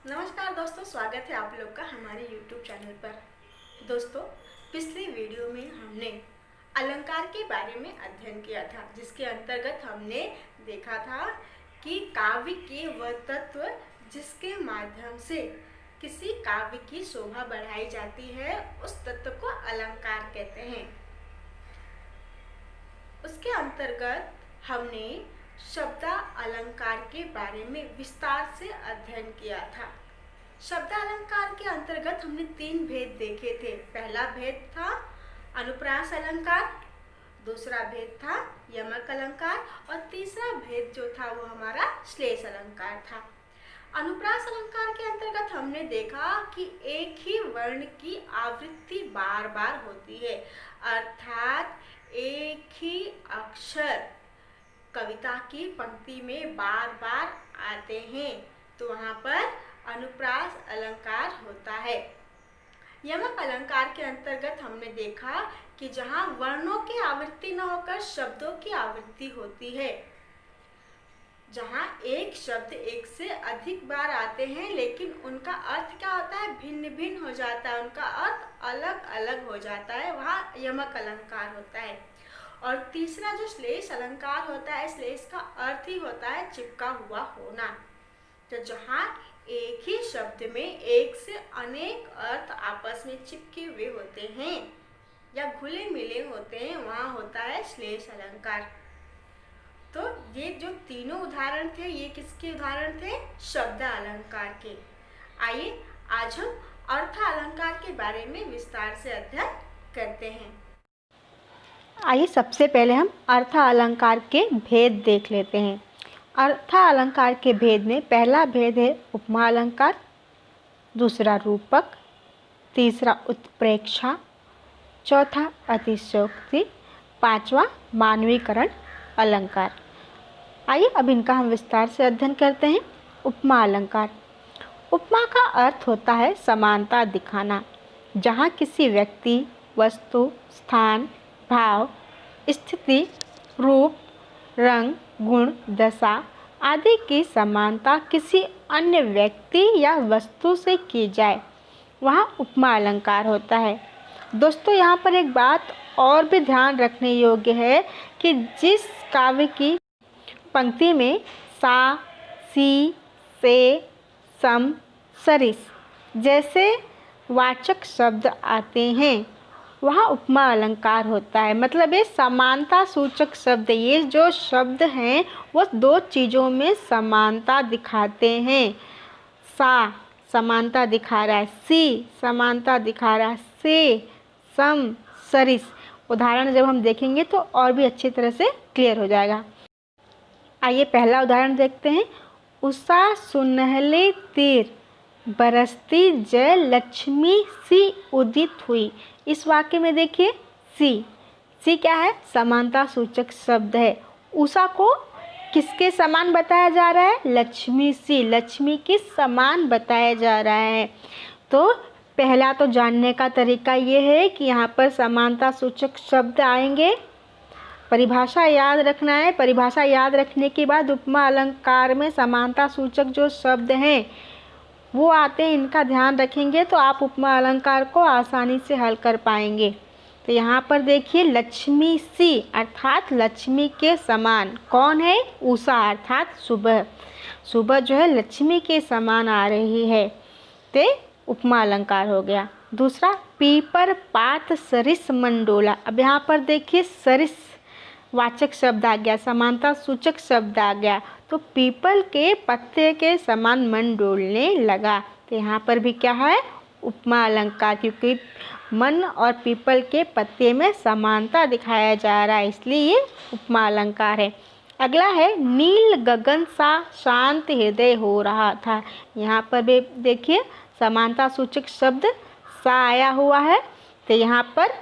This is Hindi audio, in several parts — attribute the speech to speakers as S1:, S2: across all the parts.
S1: नमस्कार दोस्तों, स्वागत है आप लोग का हमारे YouTube चैनल पर। दोस्तों, पिछली वीडियो में हमने अलंकार के बारे में अध्ययन किया था, जिसके अंतर्गत हमने देखा था कि काव्य के वह तत्व जिसके माध्यम से किसी काव्य की शोभा बढ़ाई जाती है, उस तत्व को अलंकार कहते हैं। उसके अंतर्गत हमने शब्द अलंकार के बारे में विस्तार से अध्ययन किया था। शब्द अलंकार के अंतर्गत हमने 3 भेद देखे थे। पहला भेद था अनुप्रास अलंकार, दूसरा भेद था यमक अलंकार और तीसरा भेद जो था वो हमारा श्लेष अलंकार था। अनुप्रास अलंकार के अंतर्गत हमने देखा कि एक ही वर्ण की आवृत्ति बार बार होती है, अर्थात एक ही अक्षर कविता की पंक्ति में बार बार आते हैं, तो वहाँ पर अनुप्रास अलंकार होता है। यमक अलंकार के अंतर्गत हमने देखा कि जहाँ वर्णों की आवृत्ति न होकर शब्दों की आवृत्ति होती है, जहाँ एक शब्द एक से अधिक बार आते हैं लेकिन उनका अर्थ क्या होता है, भिन्न भिन्न हो जाता है, उनका अर्थ अलग अलग हो जाता है, वहाँ यमक अलंकार होता है। और तीसरा जो श्लेष अलंकार होता है, श्लेष का अर्थ ही होता है चिपका हुआ होना। तो जहाँ एक ही शब्द में एक से अनेक अर्थ आपस में चिपके हुए होते हैं या घुले मिले होते हैं, वहाँ होता है श्लेष अलंकार। तो ये जो तीनों उदाहरण थे, ये किसके उदाहरण थे? शब्द अलंकार के। आइए आज हम अर्थ अलंकार के बारे में विस्तार से अध्ययन करते हैं।
S2: आइए सबसे पहले हम अर्थ अलंकार के भेद देख लेते हैं। अर्थ अलंकार के भेद में पहला भेद है उपमा अलंकार, दूसरा रूपक, तीसरा उत्प्रेक्षा, चौथा अतिशयोक्ति, पांचवा मानवीकरण अलंकार। आइए अब इनका हम विस्तार से अध्ययन करते हैं। उपमा अलंकार। उपमा का अर्थ होता है समानता दिखाना, जहाँ किसी व्यक्ति, वस्तु, स्थान, भाव, स्थिति, रूप, रंग, गुण, दशा आदि की समानता किसी अन्य व्यक्ति या वस्तु से की जाए, वहाँ उपमा अलंकार होता है। दोस्तों, यहाँ पर एक बात और भी ध्यान रखने योग्य है कि जिस काव्य की पंक्ति में सा, सी, से, सम, सरिस जैसे वाचक शब्द आते हैं, वहाँ उपमा अलंकार होता है। मतलब ये समानता सूचक शब्द, ये जो शब्द हैं वो दो चीज़ों में समानता दिखाते हैं। सा समानता दिखा रहा है, सी समानता दिखा रहा है, से, सम, सरिस। उदाहरण जब हम देखेंगे तो और भी अच्छी तरह से क्लियर हो जाएगा। आइए पहला उदाहरण देखते हैं। उषा सुनहले तीर बरसती जय लक्ष्मी सी उदित हुई। इस वाक्य में देखिए सी क्या है? समानता सूचक शब्द है। उषा को किसके समान बताया जा रहा है? लक्ष्मी सी, लक्ष्मी के समान बताया जा रहा है। तो पहला तो जानने का तरीका ये है कि यहाँ पर समानता सूचक शब्द आएंगे, परिभाषा याद रखना है। परिभाषा याद रखने के बाद उपमा अलंकार में समानता सूचक जो शब्द हैं वो आते हैं, इनका ध्यान रखेंगे तो आप उपमा अलंकार को आसानी से हल कर पाएंगे। तो यहाँ पर देखिए लक्ष्मी सी अर्थात लक्ष्मी के समान। कौन है? उषा अर्थात सुबह। सुबह जो है लक्ष्मी के समान आ रही है, तो उपमा अलंकार हो गया। दूसरा पीपर पात सरिस मंडोला। अब यहाँ पर देखिए सरिस वाचक शब्द आ गया, समानता सूचक शब्द आ गया, तो पीपल के पत्ते के समान मन डोलने लगा। तो यहाँ पर भी क्या है? उपमा अलंकार, क्योंकि मन और पीपल के पत्ते में समानता दिखाया जा रहा है, इसलिए ये उपमा अलंकार है। अगला है नील गगन सा शांत हृदय हो रहा था। यहाँ पर भी देखिए समानता सूचक शब्द सा आया हुआ है, तो यहाँ पर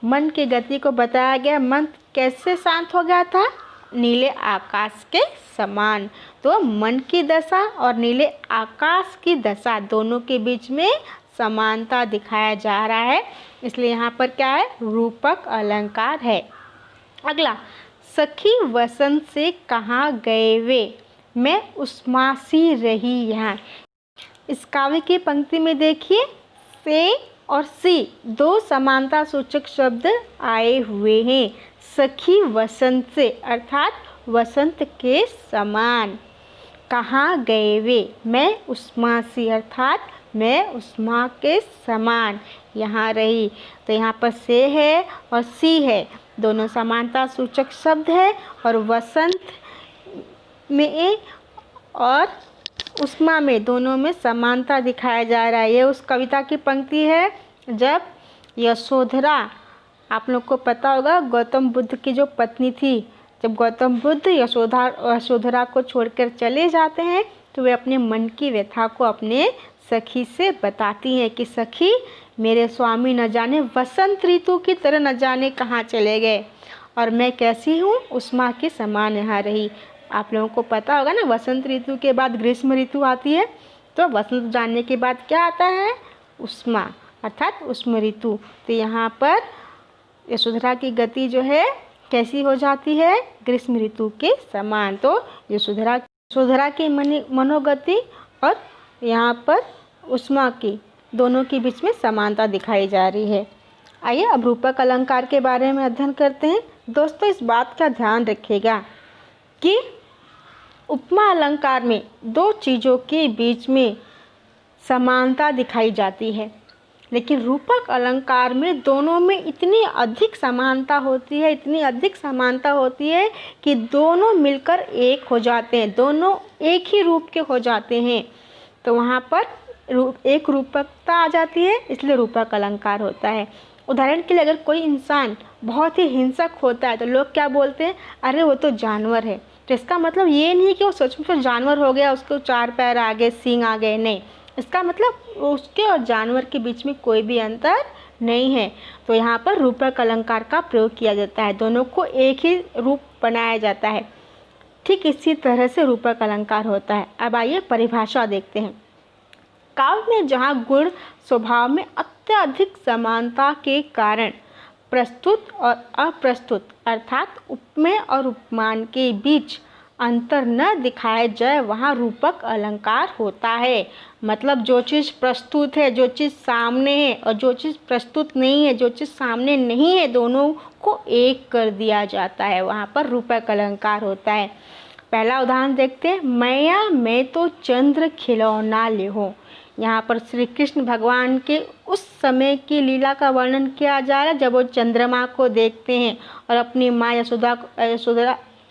S2: मन की गति को बताया गया। मन कैसे शांत हो गया था? नीले आकाश के समान। तो मन की दशा और नीले आकाश की दशा दोनों के बीच में समानता दिखाया जा रहा है, इसलिए यहाँ पर क्या है? रूपक अलंकार है। अगला सखी वसंत से कहाँ गए वे, मैं उस्मासी रही यहाँ। इस काव्य की पंक्ति में देखिए से और सी दो समानता सूचक शब्द आए हुए हैं। सखी वसंत से अर्थात वसंत के समान। कहाँ गए वे, मैं उष्मा सी अर्थात मैं उष्मा के समान यहाँ रही। तो यहाँ पर से है और सी है, दोनों समानता सूचक शब्द है और वसंत में और उष्मा में दोनों में समानता दिखाया जा रहा है। ये उस कविता की पंक्ति है जब यशोधरा, आप लोग को पता होगा गौतम बुद्ध की जो पत्नी थी, जब गौतम बुद्ध यशोधरा को छोड़कर चले जाते हैं तो वे अपने मन की व्यथा को अपने सखी से बताती हैं कि सखी मेरे स्वामी न जाने वसंत ऋतु की तरह न जाने कहाँ चले गए और मैं कैसी हूँ उष्मा के समान यहाँ रही। आप लोगों को पता होगा ना वसंत ऋतु के बाद ग्रीष्म ऋतु आती है, तो वसंत जाने के बाद क्या आता है, उष्मा अर्थात उष्म ऋतु। तो यहाँ पर यशोधरा की गति जो है कैसी हो जाती है, ग्रीष्म ऋतु के समान। तो यशोधरा की मनोगति और यहाँ पर उष्मा की दोनों के बीच में समानता दिखाई जा रही है। आइए अब रूपक अलंकार के बारे में अध्ययन करते हैं। दोस्तों इस बात का ध्यान रखिएगा कि उपमा अलंकार में दो चीज़ों के बीच में समानता दिखाई जाती है, लेकिन रूपक अलंकार में दोनों में इतनी अधिक समानता होती है, इतनी अधिक समानता होती है कि दोनों मिलकर एक हो जाते हैं, दोनों एक ही रूप के हो जाते हैं। तो वहाँ पर एक रूपकता आ जाती है, इसलिए रूपक अलंकार होता है। उदाहरण के लिए अगर कोई इंसान बहुत ही हिंसक होता है तो लोग क्या बोलते हैं, अरे वो तो जानवर है। तो इसका मतलब ये नहीं कि वो सचमुच जानवर हो गया, उसको चार पैर आ गए, सींग आ गए, नहीं, इसका मतलब उसके और जानवर के बीच में कोई भी अंतर नहीं है। तो यहाँ पर रूपक अलंकार का प्रयोग किया जाता है, दोनों को एक ही रूप बनाया जाता है। ठीक इसी तरह से रूपक अलंकार होता है। अब आइए परिभाषा देखते हैं। काव्य में जहाँ गुण स्वभाव में अत्यधिक समानता के कारण प्रस्तुत और अप्रस्तुत अर्थात उपमेय और उपमान के बीच अंतर न दिखाया जाए, वहाँ रूपक अलंकार होता है। मतलब जो चीज़ प्रस्तुत है, जो चीज़ सामने है और जो चीज़ प्रस्तुत नहीं है, जो चीज़ सामने नहीं है, दोनों को एक कर दिया जाता है, वहाँ पर रूपक अलंकार होता है। पहला उदाहरण देखते हैं। मैया मैं तो चंद्र खिलौना ले हो। यहाँ पर श्री कृष्ण भगवान के उस समय की लीला का वर्णन किया जा रहा है जब वो चंद्रमा को देखते हैं और अपनी माँ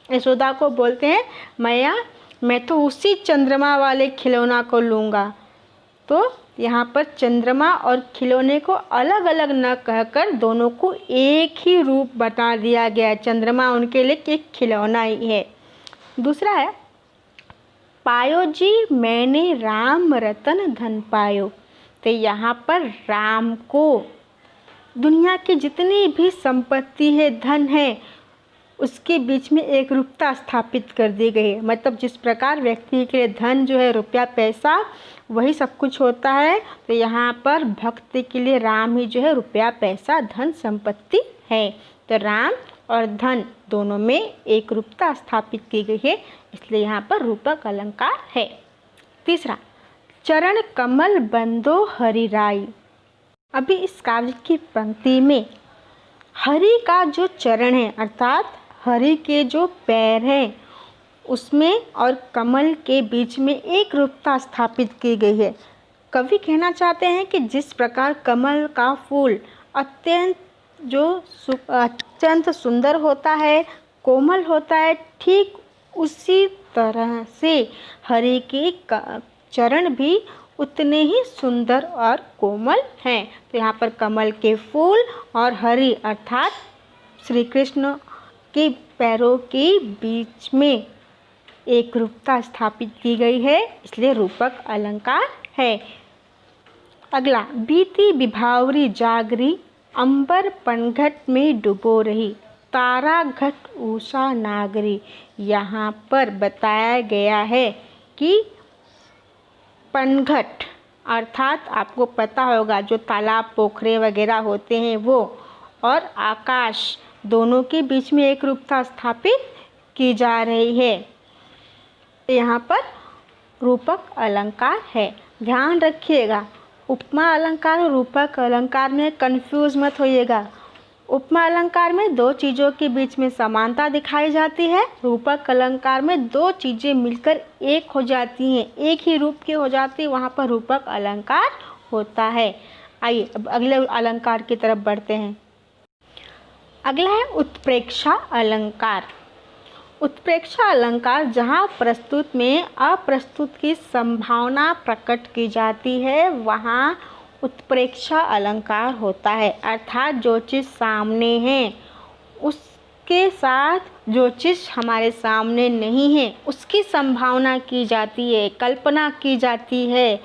S2: यशोदा को बोलते हैं, मैया मैं तो उसी चंद्रमा वाले खिलौना को लूँगा। तो यहाँ पर चंद्रमा और खिलौने को अलग अलग न कहकर दोनों को एक ही रूप बता दिया गया है। चंद्रमा उनके लिए एक खिलौना ही है। दूसरा है, पायो जी मैंने राम रतन धन पायो। तो यहाँ पर राम को दुनिया की जितनी भी संपत्ति है, धन है, उसके बीच में एक रूपता स्थापित कर दी गई है। मतलब जिस प्रकार व्यक्ति के लिए धन जो है, रुपया पैसा, वही सब कुछ होता है, तो यहाँ पर भक्त के लिए राम ही जो है रुपया पैसा धन संपत्ति है। तो राम और धन दोनों में एक रूपता स्थापित की गई है, इसलिए यहाँ पर रूपक अलंकार है। तीसरा, चरण कमल बंदो हरिराई। अभी इस काव्य की पंक्ति में हरि का जो चरण है अर्थात हरि के जो पैर हैं उसमें और कमल के बीच में एक रूपता स्थापित की गई है। कवि कहना चाहते हैं कि जिस प्रकार कमल का फूल अत्यंत सुंदर होता है, कोमल होता है, ठीक उसी तरह से हरि के चरण भी उतने ही सुंदर और कोमल हैं। तो यहाँ पर कमल के फूल और हरि अर्थात श्री कृष्ण के पैरों के बीच में एक रूपता स्थापित की गई है, इसलिए रूपक अलंकार है। अगला, बीती विभावरी जागरी अंबर पनघट में डुबो रही, तारा घट उषा नागरी। यहाँ पर बताया गया है कि पनघट अर्थात आपको पता होगा जो तालाब पोखरे वगैरह होते हैं वो, और आकाश दोनों के बीच में एक रूपता स्थापित की जा रही है। यहाँ पर रूपक अलंकार है। ध्यान रखिएगा, उपमा अलंकार और रूपक अलंकार में कंफ्यूज मत होइएगा। उपमा अलंकार में दो चीज़ों के बीच में समानता दिखाई जाती है, रूपक अलंकार में दो चीज़ें मिलकर एक हो जाती हैं, एक ही रूप की हो जाती है, वहाँ पर रूपक अलंकार होता है। आइए अब अगले अलंकार की तरफ बढ़ते हैं। अगला है उत्प्रेक्षा अलंकार। उत्प्रेक्षा अलंकार जहाँ प्रस्तुत में अप्रस्तुत की संभावना प्रकट की जाती है, वहाँ उत्प्रेक्षा अलंकार होता है। अर्थात जो चीज़ सामने है उसके साथ जो चीज़ हमारे सामने नहीं है उसकी संभावना की जाती है, कल्पना की जाती है,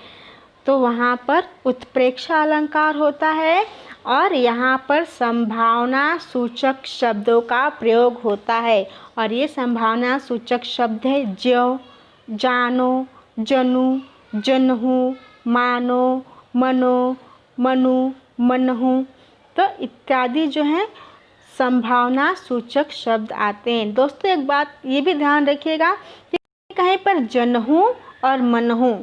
S2: तो वहाँ पर उत्प्रेक्षा अलंकार होता है। और यहाँ पर संभावना सूचक शब्दों का प्रयोग होता है, और ये संभावना सूचक शब्द है ज्यों, जानो, जनु, जनहु, मानो, मनो, मनु, मनहु, तो इत्यादि जो है संभावना सूचक शब्द आते हैं। दोस्तों एक बात ये भी ध्यान रखिएगा कि कहीं पर जनहु और मनहु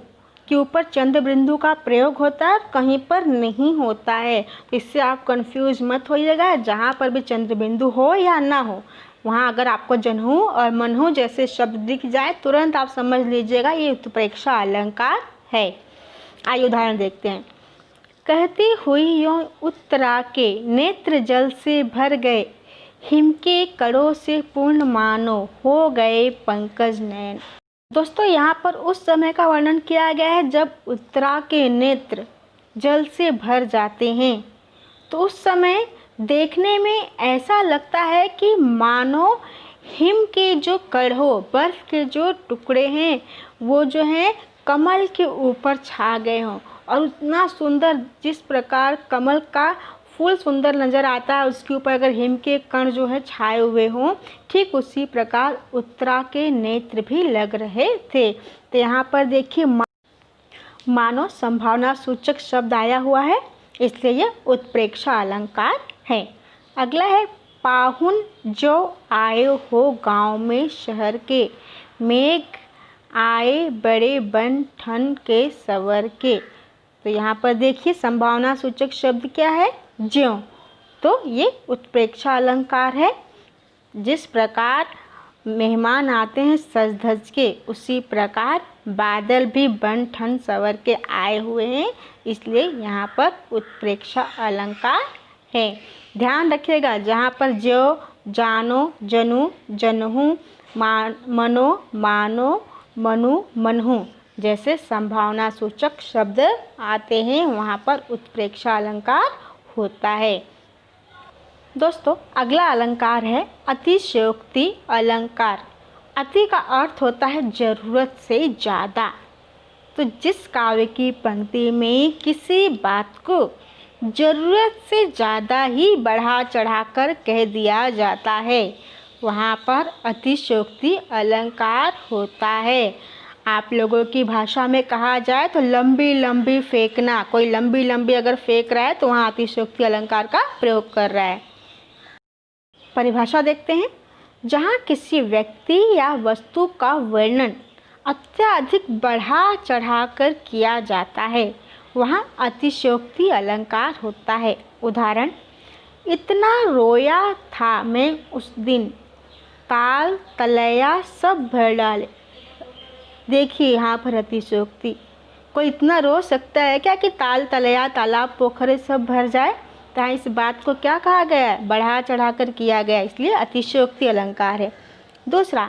S2: के ऊपर चंद्र बिंदु का प्रयोग होता है, कहीं पर नहीं होता है। इससे आप कंफ्यूज मत होइएगा। जहाँ पर भी चंद्र बिंदु हो या ना हो, वहाँ अगर आपको जनहु और मनहु जैसे शब्द दिख जाए, तुरंत आप समझ लीजिएगा ये उत्प्रेक्षा अलंकार है। आइए उदाहरण देखते हैं। कहती हुई यों उत्तरा के नेत्र जल से भर गए, हिम के कड़ों से पूर्ण मानो हो गए पंकज नयन। दोस्तों यहाँ पर उस समय का वर्णन किया गया है जब उत्तरा के नेत्र जल से भर जाते हैं, तो उस समय देखने में ऐसा लगता है कि मानो हिम के जो कड़ों, बर्फ के जो टुकड़े हैं, वो जो हैं कमल के ऊपर छा गए हों। और उतना सुंदर, जिस प्रकार कमल का फूल सुंदर नज़र आता है, उसके ऊपर अगर हिम के कण जो है छाए हुए हों, ठीक उसी प्रकार उत्तरा के नेत्र भी लग रहे थे। तो यहाँ पर देखिए मानो संभावना सूचक शब्द आया हुआ है, इसलिए यह उत्प्रेक्षा अलंकार है। अगला है पाहुन जो आए हो गांव में शहर के, मेघ आए बड़े बन ठन के सवर के। तो यहाँ पर देखिए संभावना सूचक शब्द क्या है, ज्यों। तो ये उत्प्रेक्षा अलंकार है। जिस प्रकार मेहमान आते हैं सज धज के, उसी प्रकार बादल भी बन ठन सवर के आए हुए हैं, इसलिए यहाँ पर उत्प्रेक्षा अलंकार है। ध्यान रखिएगा, जहाँ पर ज्यों, जानो, जनु, जनहु, मनो, मानो, मनु, मनहु जैसे संभावना सूचक शब्द आते हैं, वहाँ पर उत्प्रेक्षा अलंकार होता है। दोस्तों अगला अलंकार है अतिशयोक्ति अलंकार। अति का अर्थ होता है ज़रूरत से ज़्यादा। तो जिस काव्य की पंक्ति में किसी बात को ज़रूरत से ज़्यादा ही बढ़ा चढ़ाकर कह दिया जाता है, वहाँ पर अतिशयोक्ति अलंकार होता है। आप लोगों की भाषा में कहा जाए तो लंबी लंबी फेंकना, कोई लंबी लंबी अगर फेंक रहा है तो वहाँ अतिशयोक्ति अलंकार का प्रयोग कर रहा है। परिभाषा देखते हैं। जहाँ किसी व्यक्ति या वस्तु का वर्णन अत्यधिक बढ़ा चढ़ाकर किया जाता है, वहाँ अतिशयोक्ति अलंकार होता है। उदाहरण, इतना रोया था मैं उस दिन, ताल तलैया सब भर डाले। देखिए यहाँ पर अतिशयोक्ति, कोई इतना रो सकता है क्या कि ताल तलैया तालाब पोखरे सब भर जाए? तो इस बात को क्या कहा गया है, बढ़ा चढ़ाकर किया गया, इसलिए अतिशयोक्ति अलंकार है। दूसरा,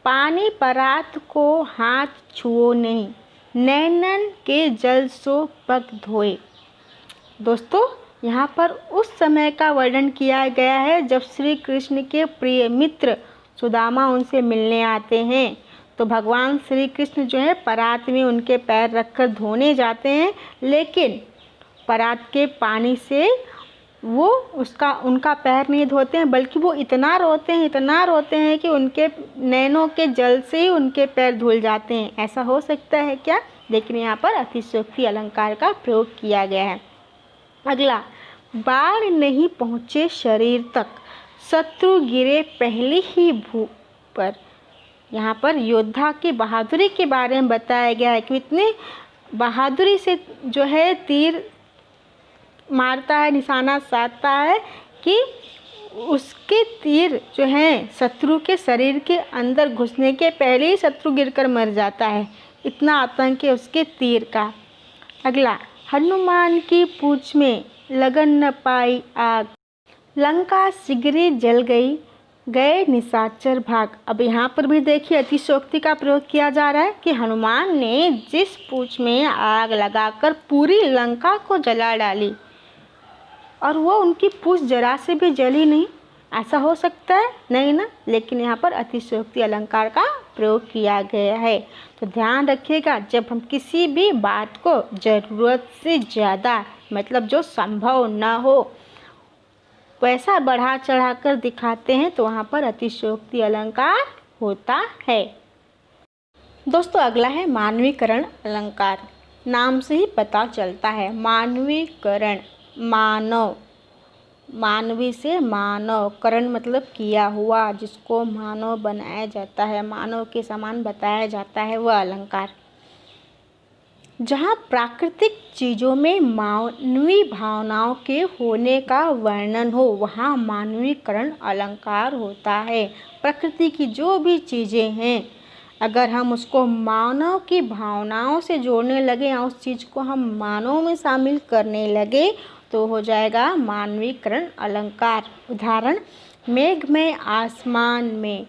S2: पानी परात को हाथ छुओ नहीं, नैनन के जल सो पग धोए। दोस्तों यहाँ पर उस समय का वर्णन किया गया है जब श्री कृष्ण के प्रिय मित्र सुदामा उनसे मिलने आते हैं, तो भगवान श्री कृष्ण जो है परात में उनके पैर रखकर धोने जाते हैं, लेकिन परात के पानी से वो उनका पैर नहीं धोते हैं, बल्कि वो इतना रोते हैं कि उनके नैनों के जल से ही उनके पैर धुल जाते हैं। ऐसा हो सकता है क्या? लेकिन यहाँ पर अतिशयोक्ति अलंकार का प्रयोग किया गया है। अगला, बाढ़ नहीं पहुँचे शरीर तक, शत्रु गिरे पहले ही भू पर। यहाँ पर योद्धा की बहादुरी के बारे में बताया गया है कि इतने बहादुरी से जो है तीर मारता है, निशाना साधता है कि उसके तीर जो हैं शत्रु के शरीर के अंदर घुसने के पहले ही शत्रु गिरकर मर जाता है। इतना आतंक है उसके तीर का। अगला, हनुमान की पूंछ में लगन न पाई आग, लंका शीघ्र जल गई, गए निशाचर भाग। अब यहाँ पर भी देखिए अतिशयोक्ति का प्रयोग किया जा रहा है कि हनुमान ने जिस पूंछ में आग लगाकर पूरी लंका को जला डाली और वो उनकी पूंछ जरा से भी जली नहीं, ऐसा हो सकता है? नहीं ना। लेकिन यहाँ पर अतिशयोक्ति अलंकार का प्रयोग किया गया है। तो ध्यान रखिएगा, जब हम किसी भी बात को ज़रूरत से ज़्यादा मतलब जो संभव ना हो वैसा बढ़ा चढ़ा कर दिखाते हैं तो वहाँ पर अतिशयोक्ति अलंकार होता है। दोस्तों अगला है मानवीकरण अलंकार। नाम से ही पता चलता है मानवीकरण, मानव, मानवी से मानव, करण मतलब किया हुआ, जिसको मानव बनाया जाता है, मानव के समान बताया जाता है वह अलंकार। जहाँ प्राकृतिक चीज़ों में मानवीय भावनाओं के होने का वर्णन हो वहाँ मानवीकरण अलंकार होता है। प्रकृति की जो भी चीज़ें हैं अगर हम उसको मानव की भावनाओं से जोड़ने लगे या उस चीज़ को हम मानव में शामिल करने लगे तो हो जाएगा मानवीकरण अलंकार। उदाहरण, मेघ में आसमान में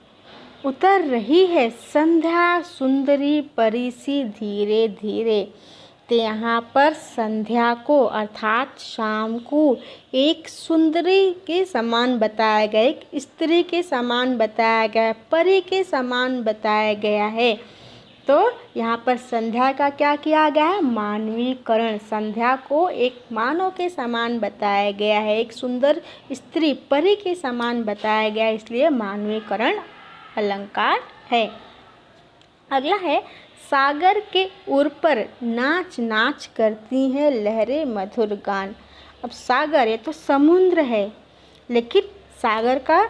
S2: उतर रही है संध्या सुंदरी परी सी धीरे धीरे। तो यहाँ पर संध्या को अर्थात शाम को एक सुंदरी के समान बताया गया, एक स्त्री के समान बताया गया, परी के समान बताया गया है। तो यहाँ पर संध्या का क्या किया गया है? मानवीकरण। संध्या को एक मानव के समान बताया गया है, एक सुंदर स्त्री परी के समान बताया गया है, इसलिए मानवीकरण अलंकार है। अगला है सागर के उर पर नाच नाच करती हैं लहरें मधुर गान। अब सागर ये तो समुद्र है, लेकिन सागर का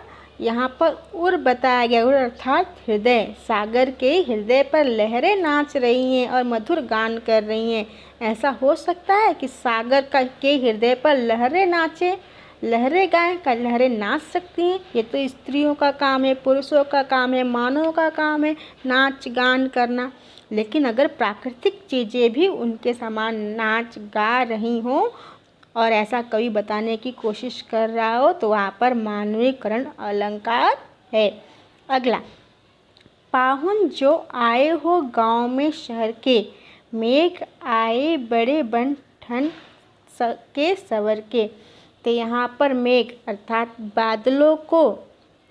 S2: यहाँ पर उर बताया गया, उर अर्थात हृदय। सागर के हृदय पर लहरें नाच रही हैं और मधुर गान कर रही हैं। ऐसा हो सकता है कि सागर के हृदय पर लहरें नाचें, लहरें गाएं? का लहरें नाच सकती हैं? ये तो स्त्रियों का काम है, पुरुषों का काम है, मानव का काम है नाच गान करना। लेकिन अगर प्राकृतिक चीज़ें भी उनके समान नाच गा रही हों और ऐसा कवि बताने की कोशिश कर रहा हो तो वहाँ पर मानवीकरण अलंकार है। अगला, पाहुन जो आए हो गांव में शहर के, मेघ आए बड़े बन ठन के सवर के। तो यहाँ पर मेघ अर्थात बादलों को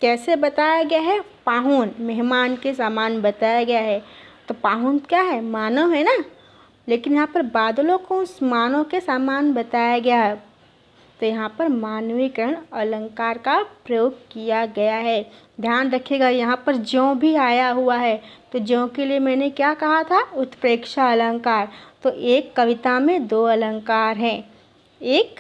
S2: कैसे बताया गया है? पाहुन, मेहमान के समान बताया गया है। तो पाहुन क्या है? मानव है ना। लेकिन यहाँ पर बादलों को उस मानव के समान बताया गया है, तो यहाँ पर मानवीकरण अलंकार का प्रयोग किया गया है। ध्यान रखिएगा, यहाँ पर ज्यों भी आया हुआ है, तो ज्यों के लिए मैंने क्या कहा था? उत्प्रेक्षा अलंकार। तो एक कविता में दो अलंकार हैं, एक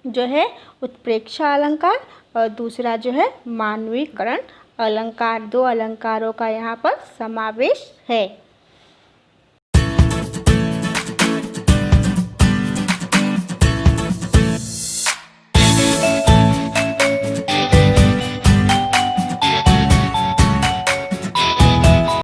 S2: जो है उत्प्रेक्षा अलंकार और दूसरा जो है मानवीकरण अलंकार। दो अलंकारों का यहाँ पर समावेश है।